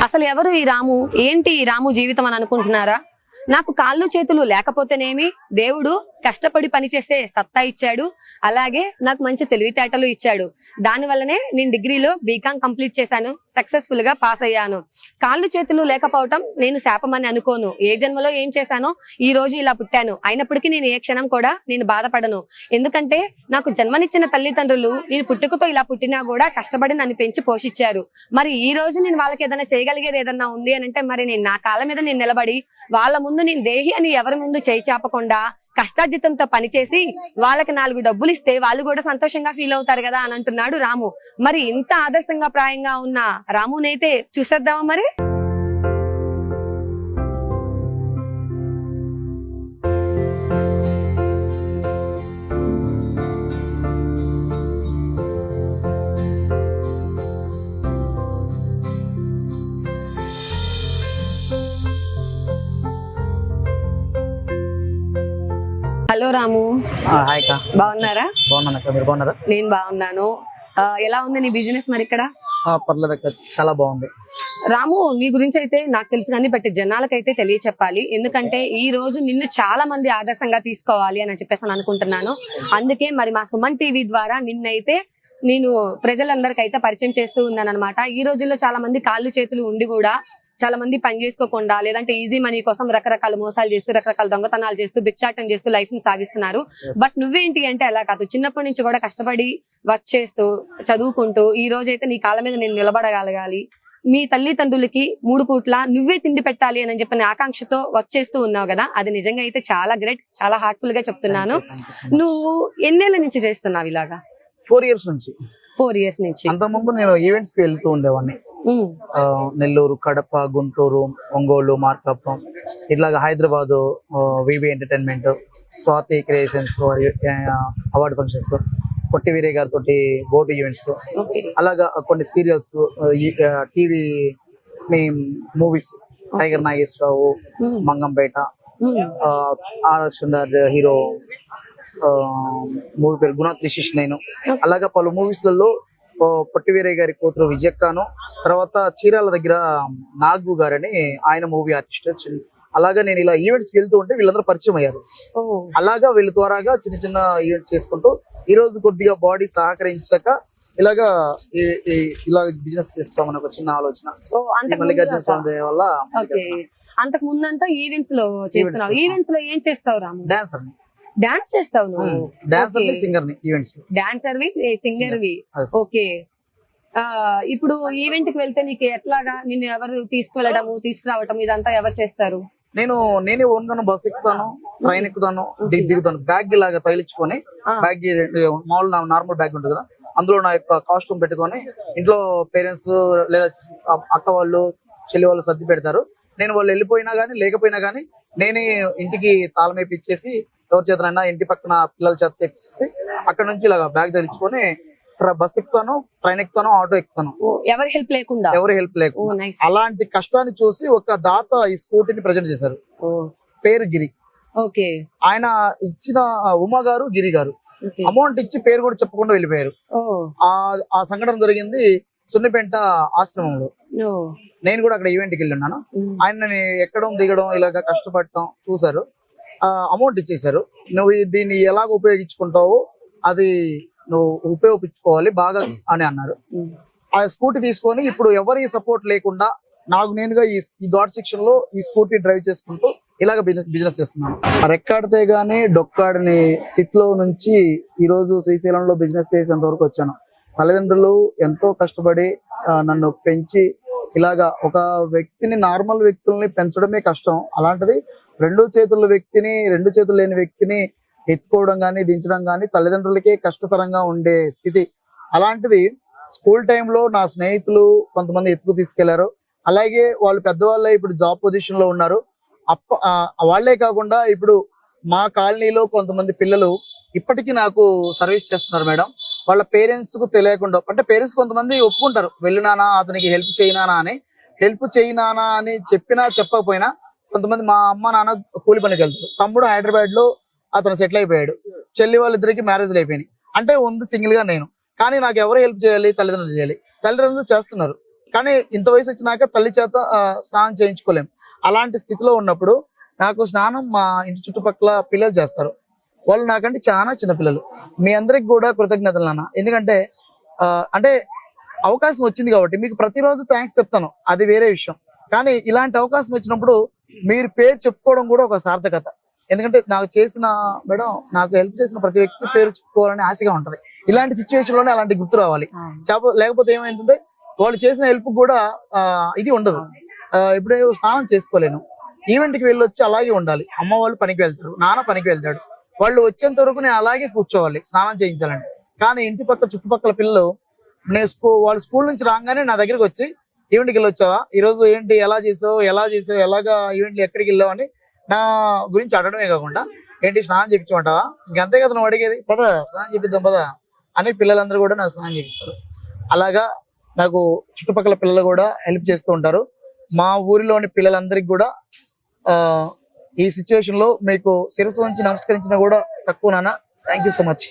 అసలు ఎవరు ఈ రాము? ఏంటి ఈ రాము జీవితం అని అనుకుంటున్నారా? నాకు కాళ్ళు చేతులు లేకపోతేనేమి దేవుడు కష్టపడి పనిచేసే సత్తా ఇచ్చాడు, అలాగే నాకు మంచి తెలివితేటలు ఇచ్చాడు. దాని వల్లనే నేను డిగ్రీలో బీకామ్ కంప్లీట్ చేశాను, సక్సెస్ఫుల్ గా పాస్ అయ్యాను. కాళ్ళు చేతులు లేకపోవటం నేను శాపమని అనుకోను. ఏ జన్మలో ఏం చేశానో ఈ రోజు ఇలా పుట్టాను. అయినప్పటికీ నేను ఏ క్షణం కూడా నేను బాధపడను. ఎందుకంటే నాకు జన్మనిచ్చిన తల్లిదండ్రులు నేను పుట్టుకతో ఇలా పుట్టినా కూడా కష్టపడి నన్ను పెంచి పోషించారు. మరి ఈ రోజు నేను వాళ్ళకి ఏదైనా చేయగలిగేది ఏదన్నా ఉంది అని అంటే మరి నేను నా కాళ్ళ మీద నేను నిలబడి వాళ్ళ ముందు నేను దేహి అని ఎవరి ముందు చేయి చాపకుండా కష్టార్జితంతో పనిచేసి వాళ్ళకి 4 డబ్బులు ఇస్తే వాళ్ళు కూడా సంతోషంగా ఫీల్ అవుతారు కదా అని అంటున్నాడు రాము. మరి ఇంత ఆదర్శంగా ప్రాయంగా ఉన్న రామునైతే చూసేద్దామా మరి. హలో రాము. హాయ్ అక్క. బాగున్నారా? బాగున్నాను అక్క, మీరు బాగున్నారా? నేను బాగున్నాను. ఎలా ఉంది నీ బిజినెస్ మరి ఇక్కడ? పర్లేదు అక్క, చాలా బాగుంది. రాము, నీ గురించి అయితే నాకు తెలుసు కానీ బట్ జనాలకైతే తెలియచెప్పాలి. ఎందుకంటే ఈ రోజు నిన్ను చాలా మంది ఆదర్శంగా తీసుకోవాలి అని చెప్పేసి అనుకుంటున్నాను. అందుకే మరి మా సుమన్ టీవీ ద్వారా నిన్నైతే నేను ప్రజలందరికైతే పరిచయం చేస్తూ ఉన్నాను అనమాట. ఈ రోజుల్లో చాలా మంది కాళ్ళు చేతులు ఉండి కూడా చాలా మంది పని చేసుకోకుండా లేదంటే ఈజీ మనీ కోసం రకరకాల మోసాలు చేస్తూ రకరకాల దొంగతనాలు చేస్తూ బిచ్చాటం చేస్తూ లైఫ్ ని సాగిస్తున్నారు. బట్ నువ్వేంటి అంటే అలా కాదు, చిన్నప్పటి నుంచి కూడా కష్టపడి వర్క్ చేస్తూ చదువుకుంటూ ఈ రోజు అయితే నీ కాళ్ళ మీద నేను నిలబడగలగాలి, మీ తల్లిదండ్రులకి 3 పూట్ల నువ్వే తిండి పెట్టాలి అని చెప్పిన ఆకాంక్షతో వర్క్ చేస్తూ ఉన్నావు కదా, అది నిజంగా అయితే చాలా గ్రేట్. చాలా హార్ట్ఫుల్ గా చెప్తున్నాను. నువ్వు ఎన్నేళ్ల నుంచి చేస్తున్నావు ఇలాగా? 4 years నుంచి. 4 years నుంచి. అంతకుముందు నేను ఈవెంట్స్ కి వెళ్తూ ఉండేవాడిని. నెల్లూరు, కడప, గుంటూరు, ఒంగోలు, మార్కాపురం, ఇట్లాగా Hyderabad VV entertainment, Swathi creations award functions, Potti Veerayya గారితో బోర్డు ఈవెంట్స్, అలాగా కొన్ని serials, TV movies, tiger Nageswararao, Mangampeta, R hero movie పేరు గుణాత్ రిషిష్ నేను, అలాగా పలు మూవీస్ లలో పొట్టి వీరయ్య గారి కూతురు విజయక్కను, తర్వాత చీరాల దగ్గర నాగు గారని ఆయన మూవీ ఆర్టిస్ట్. అలాగా నేను ఇలా ఈవెంట్స్ వెళ్తూ ఉంటే వీళ్ళందరూ పరిచయం అయ్యారు. అలాగా వీళ్ళ ద్వారాగా చిన్న చిన్న ఈవెంట్స్ చేసుకుంటూ ఈ రోజు కొద్దిగా బాడీ సహకరించాక ఇలాగా ఇలా బిజినెస్ చేస్తామని ఒక చిన్న ఆలోచన వల్ల. అంతకు ముందంతా ఈవెంట్స్ లో చేస్తున్నావు. ఈవెంట్స్ లో ఏం చేస్తావు రాము? డాన్సర్ ని. డాన్స్ చేస్తావు నువ్వు? డాన్సర్ ని, సింగర్ ని. ఈవెంట్స్ డాన్సర్ వి, సింగర్ వి. ఓకే. ఇప్పుడు ఈవెంట్ కి వెళ్తే నీకు ఎట్లాగా నిన్ను ఎవరు తీసుకువెళ్ళడము తీసుకురావటం ఇదంతా ఎవరు చేస్తారు? నేనే ఓన్గాను బస్ ఎక్కుతాను, ట్రైన్ ఎక్కుతాను, దిగుతాను. బ్యాగ్ లాగా తగిలించుకొని, బ్యాగ్ మామూలు నార్మల్ బ్యాగ్ ఉంటుంది కదా, అందులో నా యొక్క కాస్ట్యూమ్ పెట్టుకొని ఇంట్లో పేరెంట్స్ లేదా అక్క వాళ్ళు చెల్లి వాళ్ళు సర్ది పెడతారు. నేను వాళ్ళు వెళ్ళిపోయినా గానీ లేకపోయినా గానీ నేనే ఇంటికి తాళం వేపిచ్చేసి ఎవరి చేతనైనా ఇంటి పక్కన పిల్లల చేత తెప్పించేసి అక్కడ నుంచి ఇలాగా బ్యాగ్ ధరించుకొని బస్ ఎక్కుతాను, ట్రైన్ ఎక్కుతాను, ఆటో ఎక్కుతాను. ఎవరి హెల్ప్ లేకుండా? ఎవరి హెల్ప్ లేకుండా. అలాంటి కష్టాన్ని చూసి ఒక దాత ఈ స్కూటీని ప్రజెంట్ చేశారు. పేరు గిరి. ఓకే. ఆయన ఇచ్చిన ఉమా గారు, గిరి గారు అమౌంట్ ఇచ్చి పేరు కూడా చెప్పకుండా వెళ్ళిపోయారు. ఆ సంఘటన జరిగింది సున్నిపెంట ఆశ్రమంలో. నేను కూడా అక్కడ ఈవెంట్కి వెళ్ళి ఉన్నాను. ఆయనని ఎక్కడం దిగడం ఇలాగా కష్టపడటం చూసారు. అమౌంట్ ఇచ్చేసారు. నువ్వు దీన్ని ఎలాగ ఉపయోగించుకుంటావో అది నువ్వు ఉపయోగించుకోవాలి బాగా అని అన్నారు. ఆ స్కూటీ తీసుకొని ఇప్పుడు ఎవరి సపోర్ట్ లేకుండా నాకు నేనుగా ఈ గాడ్ సెక్షన్ లో ఈ స్కూటీ డ్రైవ్ చేసుకుంటూ ఇలాగ బిజినెస్ చేస్తున్నాను. రెక్కాడితే గానీ డొక్కాడని స్థితిలో నుంచి ఈ రోజు శ్రీశైలంలో బిజినెస్ చేసేంత వరకు వచ్చాను. తల్లిదండ్రులు ఎంతో కష్టపడి నన్ను పెంచి ఇలాగా ఒక వ్యక్తిని, నార్మల్ వ్యక్తుల్ని పెంచడమే కష్టం. అలాంటిది 2 చేతుల వ్యక్తిని, 2 చేతులు లేని వ్యక్తిని ఎత్తుకోవడం గానీ దించడం గానీ తల్లిదండ్రులకే కష్టతరంగా ఉండే స్థితి. అలాంటిది స్కూల్ టైంలో నా స్నేహితులు కొంతమంది ఎత్తుకు తీసుకెళ్లారు. అలాగే వాళ్ళు పెద్దవాళ్ళే ఇప్పుడు జాబ్ పొజిషన్ లో ఉన్నారు. వాళ్లే కాకుండా ఇప్పుడు మా కాలనీలో కొంతమంది పిల్లలు ఇప్పటికీ నాకు సర్వీస్ చేస్తున్నారు మేడం. వాళ్ళ పేరెంట్స్ కు తెలియకుండా, అంటే పేరెంట్స్ కొంతమంది ఒప్పుకుంటారు, వెళ్ళినానా అతనికి హెల్ప్ చేయనానా అని. హెల్ప్ చేయనానా అని చెప్పినా చెప్పకపోయినా కొంతమంది మా అమ్మ నాన్న కూలి పనికి వెళ్తారు. తమ్ముడు హైదరాబాద్ లో అతను సెటిల్ అయిపోయాడు. చెల్లి వాళ్ళిద్దరికి మ్యారేజ్లు అయిపోయినాయి. అంటే ఉంది సింగిల్ గా నేను. కానీ నాకు ఎవరు హెల్ప్ చేయాలి? తల్లిదండ్రులు చేయాలి. తల్లిదండ్రులు చేస్తున్నారు. కానీ ఇంత వయసు వచ్చినాక తల్లి చేత స్నానం చేయించుకోలేం. అలాంటి స్థితిలో ఉన్నప్పుడు నాకు స్నానం మా ఇంటి చుట్టుపక్కల పిల్లలు చేస్తారు. వాళ్ళు నాకంటే చాలా చిన్న పిల్లలు. మీ అందరికి కూడా కృతజ్ఞతలు నాన్న. ఎందుకంటే అంటే అవకాశం వచ్చింది కాబట్టి మీకు ప్రతిరోజు థ్యాంక్స్ చెప్తాను, అది వేరే విషయం. కానీ ఇలాంటి అవకాశం వచ్చినప్పుడు మీరు పేరు చెప్పుకోవడం కూడా ఒక సార్థకత. ఎందుకంటే నాకు హెల్ప్ చేసిన ప్రతి వ్యక్తి పేరు చెప్పుకోవాలని ఆశగా ఉంటది. ఇలాంటి సిచ్యువేషన్ లోనే అలాంటి గుర్తు రావాలి. లేకపోతే ఏమైందంటే వాళ్ళు చేసిన హెల్ప్ కూడా ఇది ఉండదు. ఇప్పుడు స్నానం చేసుకోలేను, ఈవెంట్ కి వెళ్ళొచ్చి అలాగే ఉండాలి. అమ్మ వాళ్ళు పనికి వెళ్తారు, నాన్న పనికి వెళ్తాడు, వాళ్ళు వచ్చేంత వరకు నేను అలాగే కూర్చోవాలి స్నానం చేయించాలండి. కానీ ఇంటి పక్కల చుట్టుపక్కల పిల్లలు వాళ్ళు స్కూల్ నుంచి రాగానే నా దగ్గరికి వచ్చి ఈవెంట్కి వెళ్ళొచ్చావా, ఈ రోజు ఏంటి, ఎలా చేసావు, ఎలాగా ఈవెంట్లు ఎక్కడికి వెళ్ళావు అని నా గురించి అడగడమే కాకుండా ఏంటి స్నానం చేయించమంటావా, ఇంకంతే కదా నువ్వు అడిగేది, పద స్నానం చేపిద్దాం పద అని పిల్లలందరూ కూడా నాకు స్నానం చేపిస్తారు. అలాగా నాకు చుట్టుపక్కల పిల్లలు కూడా హెల్ప్ చేస్తూ ఉంటారు. మా ఊరిలోని పిల్లలందరికీ కూడా ఈ సిచ్యువేషన్ లో మీకు శిరస్సు వంచి నమస్కరించినా కూడా తక్కువ నాన్న. Thank you so much.